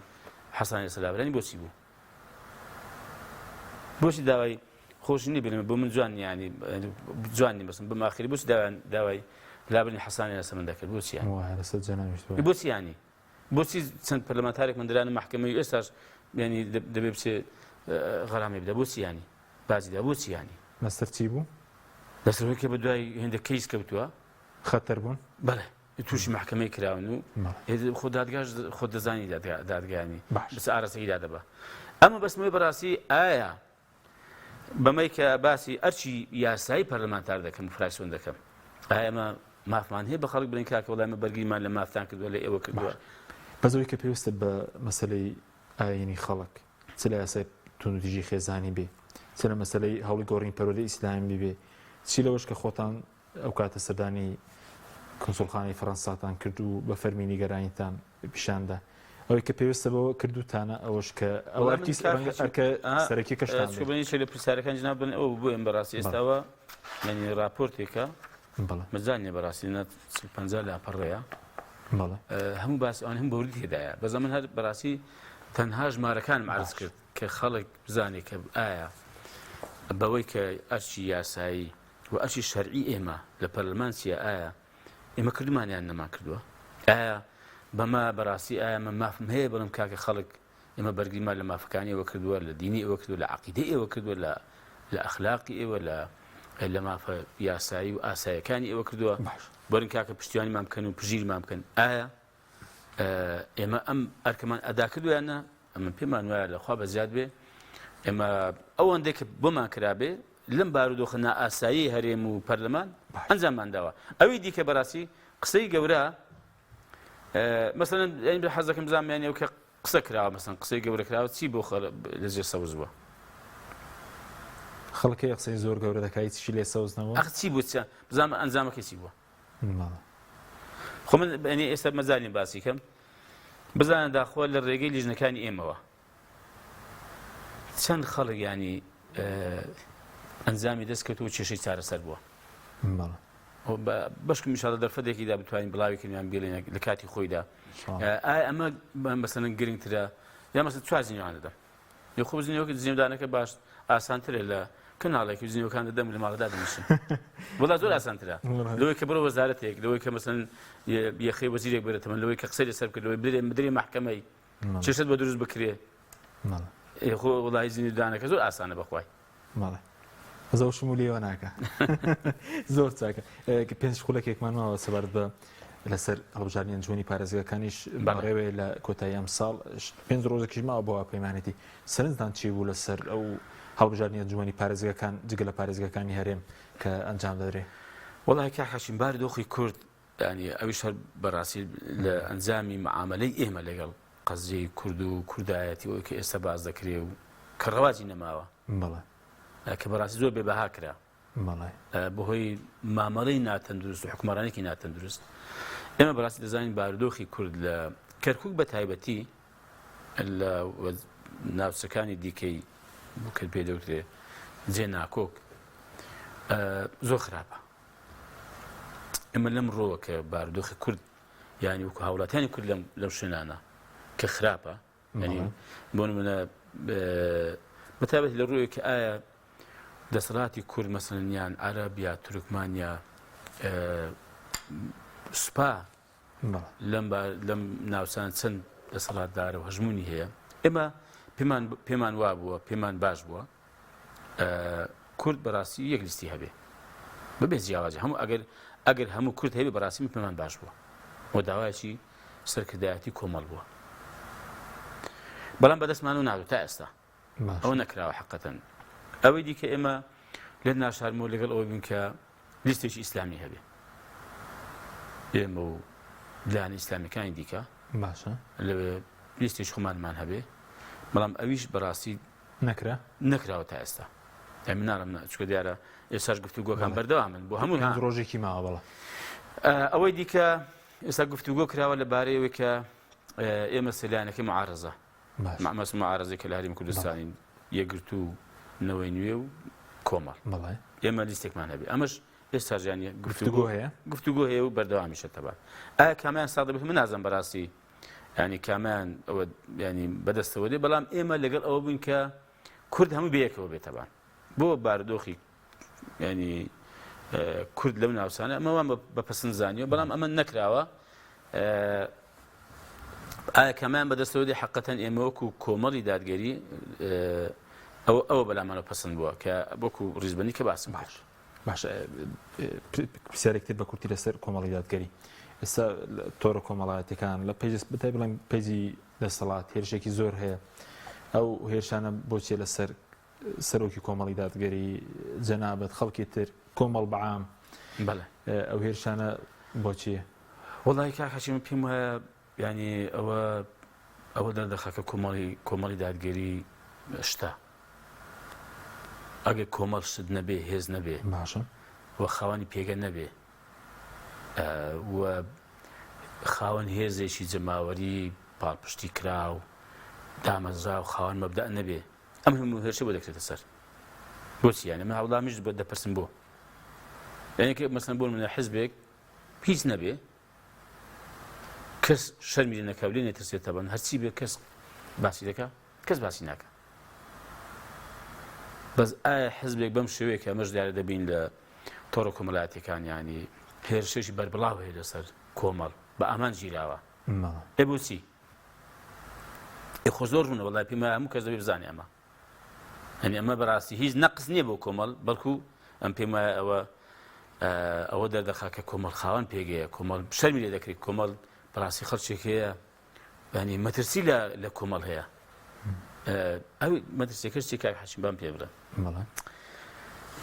حەسانی سەلاوەرانی بۆچی بوو بۆچی داوای خۆشی بێنمە بۆ من جوان ینی جوانی بەسم بەم ئاخری بۆچی داوای لابنی حەسانی لەسەر من دەکرد بۆچی بۆچی ینی بۆچی چەند پەرلەمانتارێک مندرانی مەحکەمەی ئێستاش ینی دەبێ بچێ غەرامی بدە بۆچی ینی بازیدا بۆچی ینی لەسەر چی بوو لەسەرەوەی کە بە دوای هێندە کەیس کەوتووە خەتەر بوون بەڵێ تووشی مەحکەمەی کراون و خۆ دادگاش خۆ دەزانی دادگایانی بس ئارەسەیدا دەبە ئەمە بەسمەوەی بەڕاستی ئایا بەمەی کە باسی ئەرچی یاسایی پەرلەمانتار دەکەم فراکسیۆن دەکەم ئایا ئەمە مافمان هەیە بە خەڵک بڵێن کاکە وەڵای ئێمە بەرگیمان لە مافتان کردووە لە ئێوە کردووە بەزەوەی کە پێویستە بە مەسەلەی ئاینی خەڵک چ لە یاسای توندوتیژی خێزانی بێ چ لە مەسەلەی هەوڵی گۆڕین پەروەردەی ئیسلامی بێ چی لەوەش کە خۆتان ئەو کاتە سەردانی کۆنسوڵخانەی فەڕەنساتان کرد و بە فەرمی نیگەرانیتان پیشاندا ئەوەی کە پێویستە بەوە کردوتانە ئەوەش کە ئەو ئەرتیس ئەرکە سەرەکی کەشتان چوبنی چ لە پرسیارەکان جناب بن ئەو بۆ ئێمە بەڕاستی ئێستاوە ینی راپۆرتێکە مەزانێ بەڕاستی 50 لاپەڕەیە هەموو باسی ئەوان هەموو بەوردی تێدایە بەزە من هەر بەڕاستی تەنها ژمارەکانم عرض کرد کە خەڵک بزانێ کە ئایا بەوەی کە ئەرچی یاسایی و ئەرچی شەرعی ئێمە لە پەرلەمانسیە ئایا ئێمە کردمانیان نەمان کردووە ئایا بەما بەڕاستی ئایا من مافم هەیە بڵم کاکە خەڵک ئێمە بەرگریمان لە مافەکانی ئێوە کردووە لە دینی ئێوە کردووە لە عەقیدەی ئێوە کردووە لە ئەخلاقی ئێوە لە مافە یاسایی و ئاسایەکانی ئێوە کردووە بەرن کاکە پشتیوانیمان بکەن و پژیرمان بکەن ئایا ئێمە ئەم ئەرکەمان ئەدا کردویانە ئەمە پێمان وایە لەخوا بە زیاد بێ ئێمە ئەوەندێک کە بۆمان کرابێ لەم بارودۆخە نائاسایی هەرێم و پەرلەمان ئەنجاممان داوە ئەوەی دیکە بەڕاستی قسەی گەورە مەسەلەن حەز دەکەم بزانم ئەو کە قسە کراوە مەسەلەن قسەی گەورە کراوە چی بۆ لەجێ سەوز بووە خەڵکی قسەی زۆر گەورە دەکای چی لێ سەوزنەوە ئەخ چی بوو بزانم ئەنجامەکەی چی بووە خۆ من ئێستا مەزانین باسی کەم بزانە داخۆ لە ڕێگەی لیژنەکانی ئێمەوە چەند خەڵک ینی ئەنجامی دەست کەوتووە کێشەی چارەسەر بووە بەشکم میشاڵە دەرفەتێکیدا بتوانین بڵاویکردیان بێڵێن لە کاتی خۆیدا ئایا ئەمە مەسەلەن گرنگترە یا مەسەلەن چوار زیینەوان دەدەم یە خۆ زیینەوەکە زیێدانەکە باش ئاسانترە لە کەناڵێکی زیینەوەکان دەدەم لە ماڵدا دەنووسن وڵات زۆر ئاسانترە لەوەی کە بڕۆ وەزارەتێک لەوەی کە مەسەلەن یەخەی وەزیرێک بێتەوە لەوەی کە قسەی لەسەر بکرد لەوەی بدرێ محکەمەی چێشت بە دروست بکرێ خۆ وڵای زیینەدانەکە زۆر ئاسانە بەخوای زەو شمولیەوە ناکە زۆر چاکە پێنج خولەکێکمان ماوە سەبارەت بە لەسەر هەڵبژاردننیە جوانی پارێزگەکانیش بەڕێوێ لە کۆتایی ئەم ساڵ 5 ڕۆژێکیش ماوە بۆ پەیمانێتی سەرنجدان چی بوو لەسەر ئەو هەڵبژاردننیە جوانی پارێزگەکان جگە لە پارێزگەکانی هەرێم کە ئەنجام دەدرێ وەڵای کا حەشیم بارودۆخی کورد ینی ئەویش هەر بەڕاستی لە ئەنجامی معاملەی ئێمە لەگەڵ قەزیەی کورد و کوردایەتی ئەوەی کە ئێستا باز دەکرێ و کە ڕەواجی نەماوە کە بەڕاستی زۆر بێبەها کرا بەهۆی مامەڵەی ناتەندروست و حکومڕانێکی ناتەندروست ئێمە بەڕاستی دەزانین بارودۆخی کورد لە کەرکووک بە تایبەتی لە ناوچەکانی دیکەی بکرد پێ دەوترێ جێ ناکۆک زۆر خراپە ئێمە لەم ڕۆوە کە بارودۆخی کورد ینی وەکو هاوڵاتیانی کورد لەم شوێنانە کە خراپە ینی بۆ نمونە بەتایبەتی لە ڕوویە کە ئایا دەسەڵاتی کورد مەسەلەن یان عەرەب یا تورکمان یا سوپا لەم ناوچان چەند دەسەڵاتدارە و هەژمونی هەیە ئێمە پێمان وا بووە پێمان باش بووە کورد بەڕاستی یەک لیستی هەبێ بەبێ جیاوازی هەموو ئەگەر هەموو کورد هەبێ بەڕاستی پێمان باش بووە بۆ داوایەکی سەرکردایەتی کۆمەڵ بووە بەڵام بەدەستمان و نادوو تا ئێستا ئەوە نەکراوە حەقەتەن ئەوەی دیکە ئێمە لێ ناشارمەوە لەگەڵ ئەوە بین کە لیستێکی ئیسلامی هەبێ ئێمە و لایەنە ئیسلامیەکانی دیکە باشە لەوێ لیستێکی خۆمانمان هەبێ بەڵام ئەویش بەڕاستی نەکراوە تا ئێستا من ناڵم چکە دیارە ئێستاش گفتوگۆکان بەردەوامن بۆ هەموو ڕۆژێکی ماوە بەڵە ئەوەی دیکە ئێستا گفتوگۆ کراوە لەبارەیەوەی کە ئێمە سەلایەنەکەی معارەزە معارەزەی کە لە هەرێمی کوردستانی یەکگرت و نەوەی نوێ و کۆمەڵ ئێمە لیستێکمان هەبێ ئەمەش ئێستا ژیانە گفتوگۆ هەیە و بەردەوامیشە تەبار ئایا کامیان ساڵ دەبێت من نازانم بەڕاستی ینی کامیان ئەوە ینی بەدەستەوە دێ بەڵام ئێمە لەگەڵ ئەوە بووین کە کورد هەموو بەیەکەوە بێتەبان بۆ بارودۆخی ینی کورد لەم ناوچانە ئەمەوان بەپەسەند زانیوە بەڵام ئەمە نەکراوە ئایا کامیان بەدەستەوە دێ حەقەتەن ئێمە وەکو کۆمەڵی دادگەری ئەوە بەلامانەوە پەسەند بووە کە وەکو ڕیزبەنی کە باسم باش پرسیارێکتر بە کورتی لەسەر کۆمەڵی دادگەری ئێستا تۆڕە کۆمەڵایەتەکان لە بەتای بڵێم پێیجی دەسەڵات هێرشێکی زۆر هەیە ئەو هێرشانە بۆچێ لەسەر سەرۆکی کۆمەڵی دادگەری جەنابەت خەڵکی تر کۆمەڵ بەعام ئەو هێرشانە بۆچیە وەڵای کاکەچیم پێم وایە ینی ئەوە دەردەخەکە کۆمەڵی دادگەری شتە ئەگەر کۆمەڵ شت نەبێ هێز نەبێ باشە وە خاوەنی پێگە نەبێ و خاوەن هێزێکی جەماوەری پاڵپشتی کرا و دامەزرا و خاوەن مەبدە نەبێ ئەم هەموو هێرشە بۆ دەکرێتە سەر بۆچی یانە من هەوڵامیش بە دەپرسم بۆ یعنی کە مەسەڵەن بۆ منە حیزبێک هیچ نەبێ کەس شەرمی لێ نەکا و لێ نەترسێتە بن هەرچی بێ کەس باسی دەکا کەس باسی ناکە بەس ئایا حیزبێک بەم شێوەیە کە ئەمەش دیارە دەبین لە تۆڕە کۆمەڵایەتیەکان ینی هێرشێکی بەربڵاو هەیە لەسەر کۆمەڵ بە ئامان گیراوە ئێ بۆچی خۆ زۆر ڕوونە وەڵای پێم هەموو کەس دەبێ بزانێ ئەمە هەنی ئەمە بەڕاستی هیچ نەقص نییە بۆ کۆمەڵ بەڵکو ئەم پێم وایە ئەوە دەردەخا کە کۆمەڵ خاوەن پێگەیە کۆمەڵ شەرمی لێ دەکرێت کۆمەڵ بەڕاستی خەڵکێک هەیە ینی مەترسی لە کۆمەڵ هەیە ئەو مەترسیەکە شتێک کاک حەشیم بام پێ برە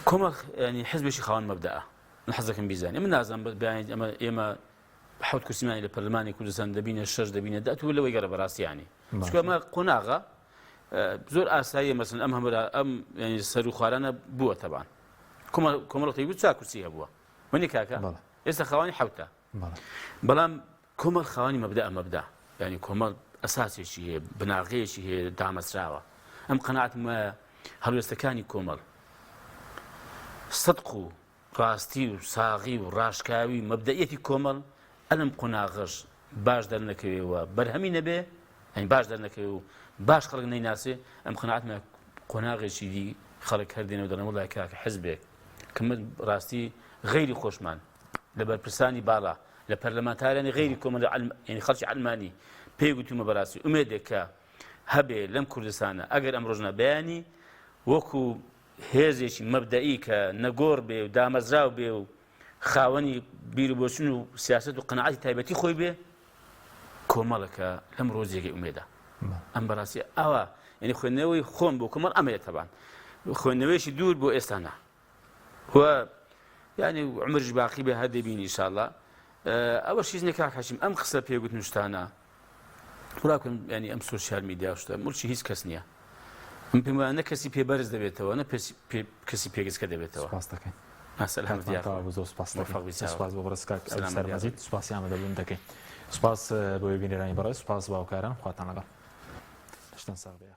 کۆمەڵ ینی حیزبێکی خاوەن مەبدەئە من حەزەکەم بیزانێ من نازانم ئێمە حوت کورسیمانی لە پەرلەمانی کوردستان دەبینە شەش دەبینە دەتوو لەوەی گەرە بەڕاستی ینی چکە ئەمە قۆناغە زۆر ئاساییە مەسەڵەن ئەم هەمرا ئەم ینی سەر و خوارانە بووە تەبان کۆمەڵەتی بود چا کورسی هەبووە وەنی کاکە ئێستا خاوەنی حەوتە بەڵام کۆمەڵ خاوەنی مەبدە ینی کۆمەڵ ئەساسێکی هەیە بناغەیەکی هەیە دامەزراوە ئەم قەناعەتم وایە هەڵوێستەکانی کۆمەڵ سەدق و ڕاستی و ساغی و ڕاشکاوی مەبدەئیەتی کۆمەڵ ئەلم قۆناغەش باش دەرنەکەوێەوە بەرهەمی نەبێ ئەین باش دەرنەکەوێ و باش خەڵک نەیناسێ ئەم قەناعەتمە قۆناغێکی دی خەڵک هەردێنەوە دەڵێن وەڵای کاکە حیزبێک کە من ڕاستی غەیری خۆشمان لە بەرپرسانی باڵا لە پەرلەمانتارانی غەیری کۆمەڵ ینی خەڵکی عەلمانی پێی گوتومە بەڕاستی ئومێدێک کە هەبێ لەم کوردستانە ئەگەر ئەم ڕۆژنە بەیانی وەکو هێزێکی مەبدەئی کە نەگۆڕ بێ و دامەزراو بێ و خاوەنی بیربۆچون و سیاست و قەناعەتی تایبەتی خۆی بێ کۆمەڵەکە لەم ڕۆژێکی ئومێدە ئەم بەڕاستی ئەوە ینی خوێندنەوەی خۆم بۆ کۆمەڵ ئەمەیە تەبان خوێندنەوەیشی دوور بۆ ئێستانە و ینی عمرش باقی بێ هەر دەبینی ئینشاءڵڵا ئەوە شیز نێک کاک حەشیم ئەم قسە پێگوتن شتانە وڵاکەم ینی ئەم سۆشیال میدیا شتە مڵکی هیچ کەس نییە من پێم وایە نە کەسی پێبەرز دەبێتەوە نە کەسی پێگەسکە دەبێتەوە سپاس دەکەین سەلامت دیار زۆر سپاس بۆ بەڕێز کاک سەرمەزید سوپاسی ئامادەبوون دەکەین سپاس بۆ بینێرانی بەڕێز سپاس باوکاران خواتان لەگەڵ شتان ساغ بێ